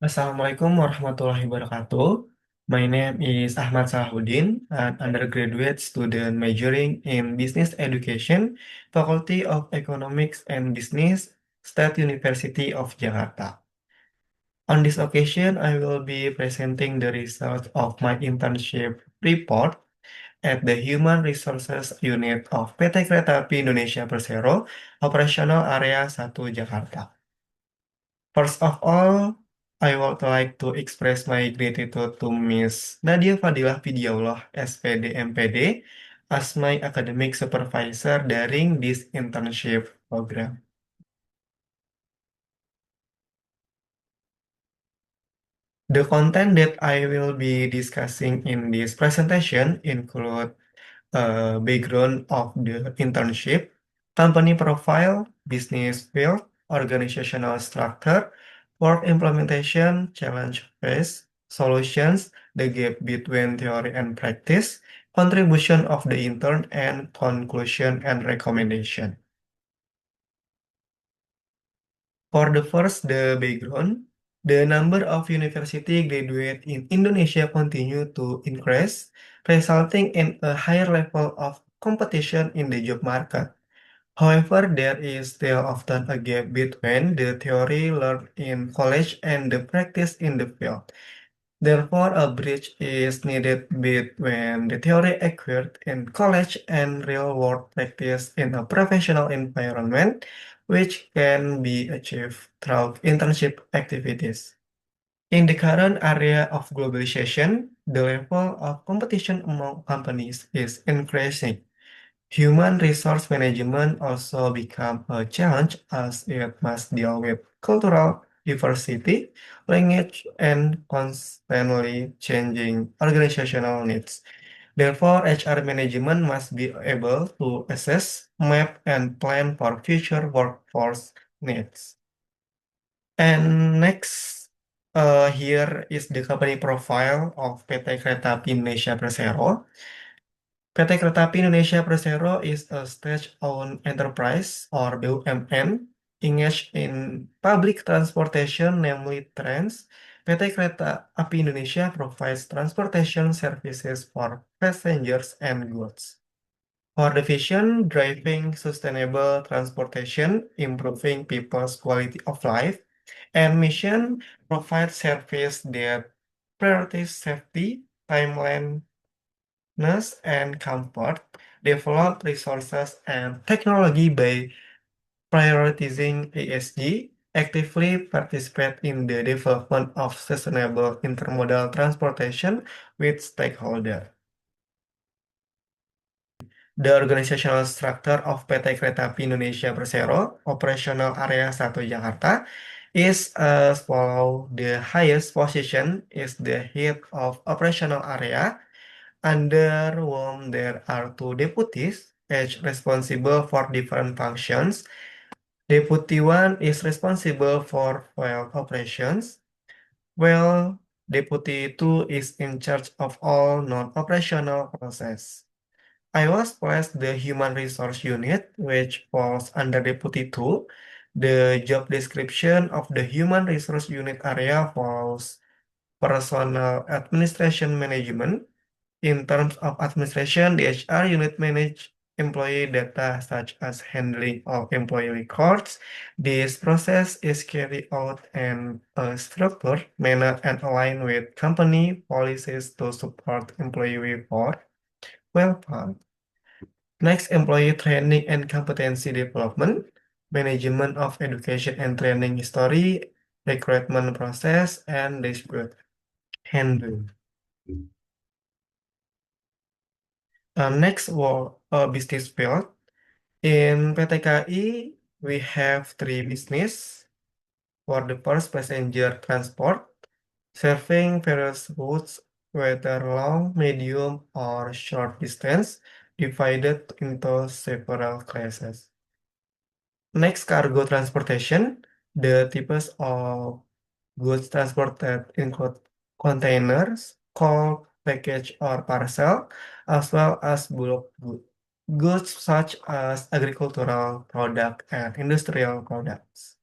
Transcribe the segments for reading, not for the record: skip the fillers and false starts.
Assalamualaikum warahmatullahi wabarakatuh. My name is Ahmad Salahuddin, an undergraduate student majoring in Business Education, Faculty of Economics and Business, State University of Jakarta. On this occasion, I will be presenting the results of my internship report at the Human Resources Unit of PT Kereta Api Indonesia Persero, Operational Area 1 Jakarta. First of all, I would like to express my gratitude to Miss Nadia Fadilah Pidiaullah, SPD MPD, as my academic supervisor during this internship program. The content that I will be discussing in this presentation include background of the internship, company profile, business field, organizational structure, work implementation, challenge phase, solutions, the gap between theory and practice, contribution of the intern, and conclusion and recommendation. For the first, the background, the number of university graduates in Indonesia continue to increase, resulting in a higher level of competition in the job market. However, there is still often a gap between the theory learned in college and the practice in the field. Therefore, a bridge is needed between the theory acquired in college and real-world practice in a professional environment, which can be achieved through internship activities. In the current area of globalization, the level of competition among companies is increasing. Human resource management also become a challenge as it must deal with cultural diversity, language, and constantly changing organizational needs. Therefore, HR management must be able to assess, map, and plan for future workforce needs. And next, here is the company profile of PT Kereta Api Indonesia Persero. PT Kereta Api Indonesia Persero is a state-owned enterprise or BUMN engaged in public transportation, namely trains. PT Kereta Api Indonesia provides transportation services for passengers and goods. For the vision, driving sustainable transportation, improving people's quality of life, and mission provide service that prioritize safety, timeline, and comfort, develop resources and technology by prioritizing ESG, actively participate in the development of sustainable intermodal transportation with stakeholders. The organizational structure of PT Kereta Api Indonesia Persero, Operational Area 1 Jakarta, is as follow. The highest position is the head of operational area, under whom there are two deputies, each responsible for different functions. Deputy 1 is responsible for field operations, while Deputy 2 is in charge of all non-operational process. I was placed the Human Resource Unit, which falls under Deputy 2. The job description of the Human Resource Unit area falls Personal Administration Management. In terms of administration, the HR unit manage employee data such as handling of employee records. This process is carried out in a structured manner and aligned with company policies to support employee report welfare. Next, employee training and competency development, management of education and training history, recruitment process, and dispute handling. Next, business field. In PT KAI, we have three business. For the first, passenger transport, serving various routes, whether long, medium, or short distance, divided into several classes. Next, cargo transportation. The types of goods transported include containers, cold, package, or parcel, as well as bulk goods such as agricultural product and industrial products.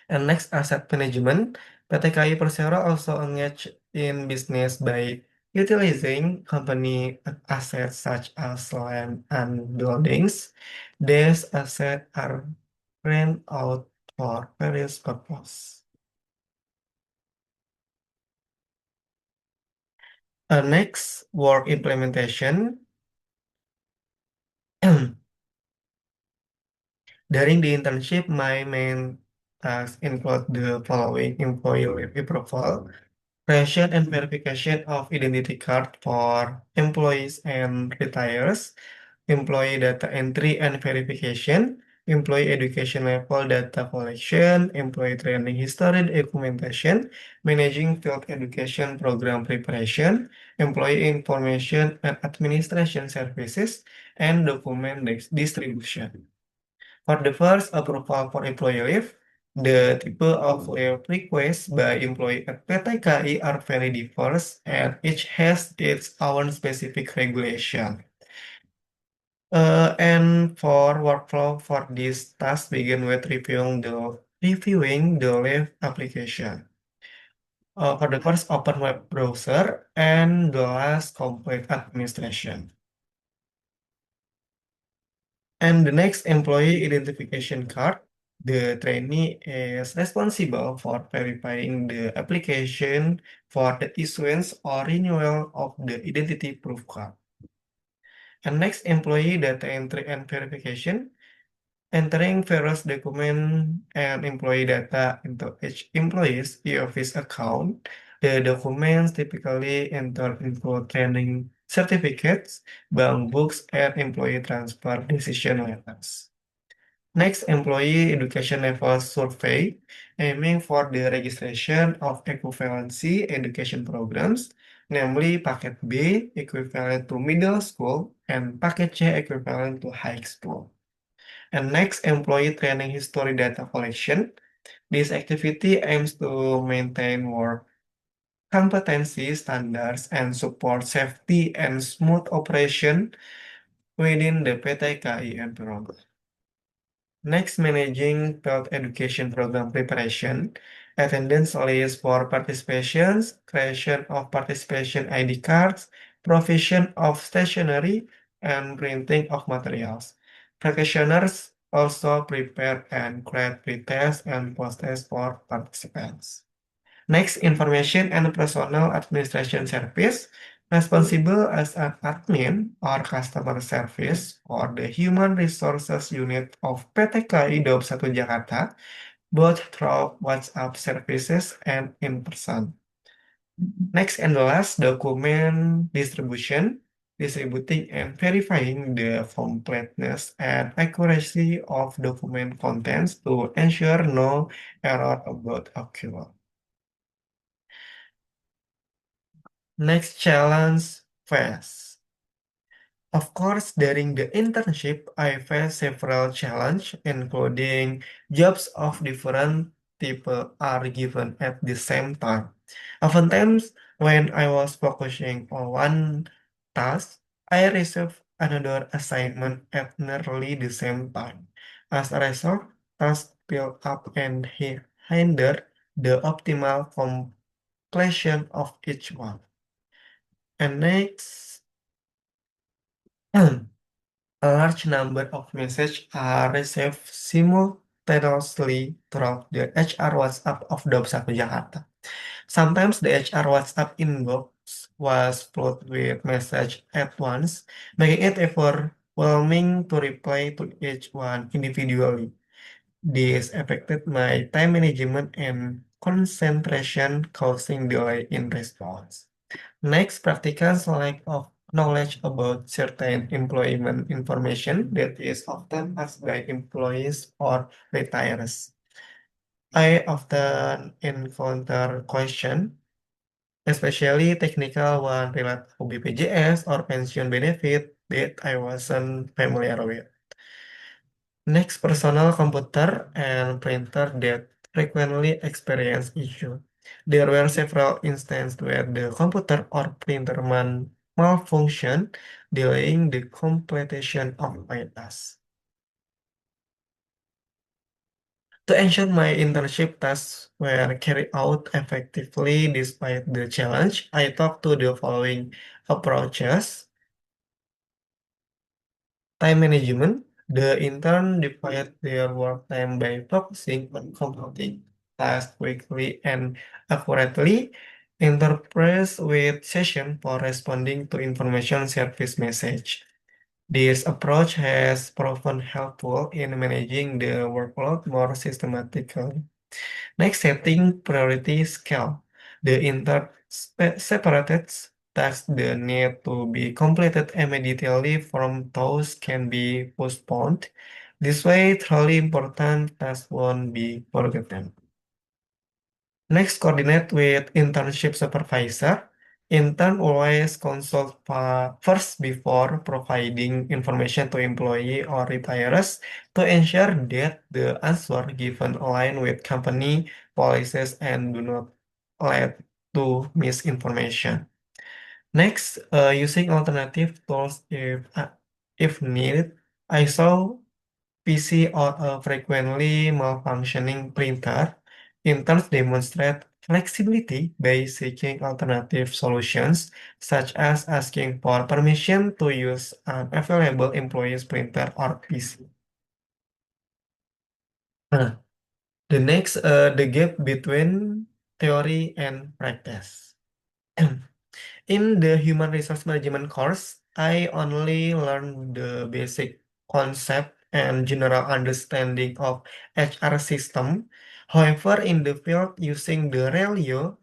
And next, asset management. PT KAI Persero also engaged in business by utilizing company assets such as land and buildings. These assets are rent out for various purposes. Next, work implementation. During the internship, my main tasks include the following: employee approval, creation and verification of identity card for employees and retirees, employee data entry and verification, employee education level data collection, employee training history documentation, managing field education program preparation, employee information and administration services, and document distribution. For the first approval for employee leave, the type of leave requests by employee at PT KAI are very diverse and each has its own specific regulation. And for workflow for this task begin with reviewing the leave application. For the first, open web browser and the last, complete administration. And the next, employee identification card. The trainee is responsible for verifying the application for the issuance or renewal of the identity proof card. And next, employee data entry and verification. Entering various document and employee data into each employee's e-office account. The documents typically include training certificates, bank books, and employee transfer decision letters. Next, employee education level survey, aiming for the registration of equivalency education programs, namely Packet B equivalent to middle school and Packet C equivalent to high school. And next, employee training history data collection. This activity aims to maintain work competency standards and support safety and smooth operation within the PT KAI environment. Next, managing field education program preparation, attendance list for participations, creation of participation ID cards, provision of stationery, and printing of materials. Practitioners also prepare and create pre-tests and post-tests for participants. Next, information and personal administration service, responsible as an admin or customer service for the human resources unit of PT KAI Daup 1 Jakarta, both through WhatsApp services and in person. Next and last, document distribution, distributing and verifying the completeness and accuracy of document contents to ensure no error about occur. Next challenge phase. Of course, during the internship, I faced several challenges, including jobs of different people are given at the same time. Oftentimes, when I was focusing on one task, I received another assignment at nearly the same time. As a result, tasks build up and hinder the optimal completion of each one. And next, a large number of messages are received simultaneously through the HR WhatsApp of Daup 1 Jakarta. Sometimes the HR WhatsApp inbox was flooded with messages at once, making it overwhelming to reply to each one individually. This affected my time management and concentration, causing delay in response. Next, practicals lack of knowledge about certain employment information that is often asked by employees or retirees. I often encounter questions, especially technical one related to BPJS or pension benefit that I wasn't familiar with. Next, personal computer and printer that frequently experience issue. There were several instances where the computer or printer malfunction, delaying the completion of my task. To ensure my internship tasks were carried out effectively despite the challenge, I took to the following approaches. Time management. The intern divided their work time by focusing on completing tasks quickly and accurately, interspersed with session for responding to information service message. This approach has proven helpful in managing the workload more systematically. Next, setting priority scale. The separated tasks that need to be completed immediately from those can be postponed. This way, truly important tasks won't be forgotten. Next, coordinate with internship supervisor. Intern always consult first before providing information to employee or retirees to ensure that the answer given align with company policies and do not lead to misinformation. Next, using alternative tools if needed. I saw PC or a frequently malfunctioning printer, interns demonstrate flexibility by seeking alternative solutions, such as asking for permission to use an available employee's printer or PC. Nah, the gap between theory and practice. In the human resource management course, I only learned the basic concept and general understanding of HR system. However, in the field using the RELIO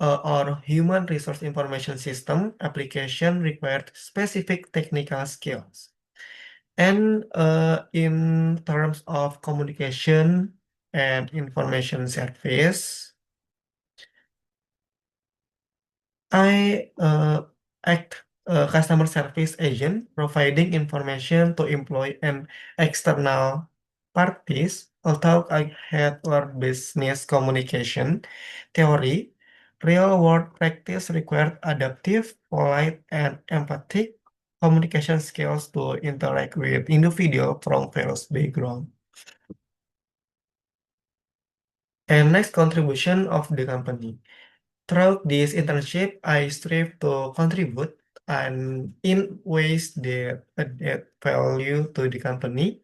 or Human Resource Information System application required specific technical skills. And in terms of communication and information service, I act customer service agent, providing information to employee and external parties. Although I had learned business communication theory, real world practice required adaptive, polite, and empathic communication skills to interact with individuals from various backgrounds. And next, contribution of the company. Throughout this internship, I strive to contribute and in ways that add value to the company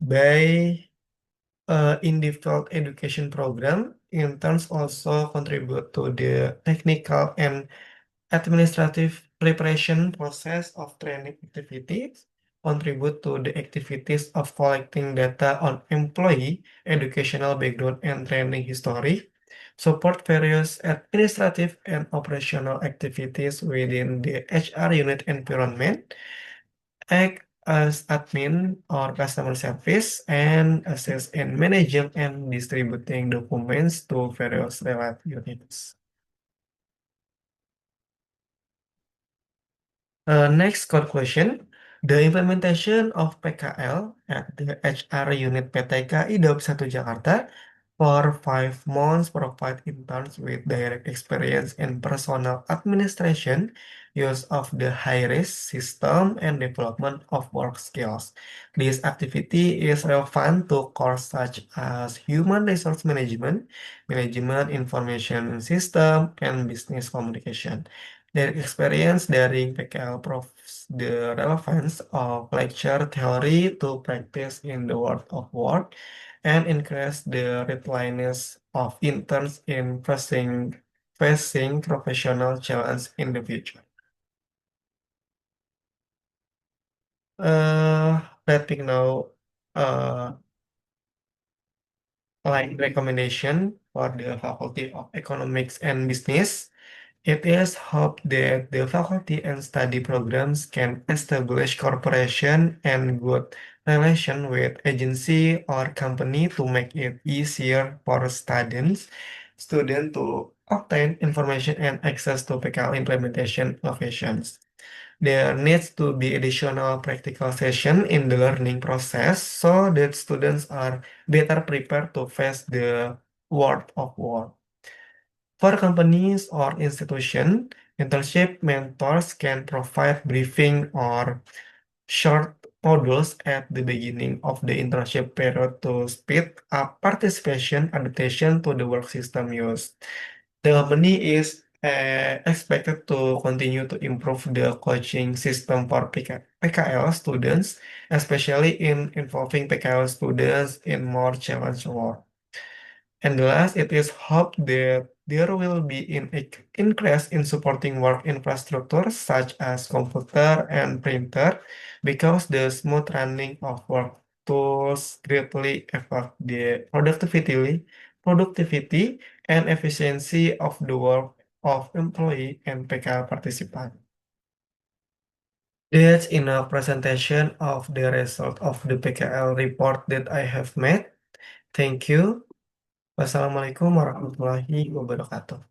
by in the field education program. Interns also contribute to the technical and administrative preparation process of training activities, contribute to the activities of collecting data on employee educational background and training history, support various administrative and operational activities within the HR unit environment, act as admin or customer service, and assess and managing and distributing documents to various related units. Next conclusion, the implementation of PKL at the HR unit PT KAI Daup 1 Jakarta for 5 months provide interns with direct experience in personal administration, use of the high-risk system, and development of work skills. This activity is relevant to courses such as human resource management, management information system, and business communication. Their experience during PKL proves the relevance of lecture theory to practice in the world of work and increase the readiness of interns in facing professional challenges in the future. Let me know uh, like recommendation for the Faculty of Economics and Business. It is hoped that the faculty and study programs can establish cooperation and good relation with agency or company to make it easier for students to obtain information and access to PKL implementation innovations. There needs to be additional practical session in the learning process so that students are better prepared to face the world of work. For companies or institutions, internship mentors can provide briefing or short modules at the beginning of the internship period to speed up participation adaptation to the work system used. The company is expected to continue to improve the coaching system for PKL students, especially in involving PKL students in more challenging work. And last, it is hoped that there will be an increase in supporting work infrastructure such as computer and printer because the smooth running of work tools greatly affect the productivity and efficiency of the work of employee and PKL participant. That's enough presentation of the result of the PKL report that I have made. Thank you. Wassalamualaikum warahmatullahi wabarakatuh.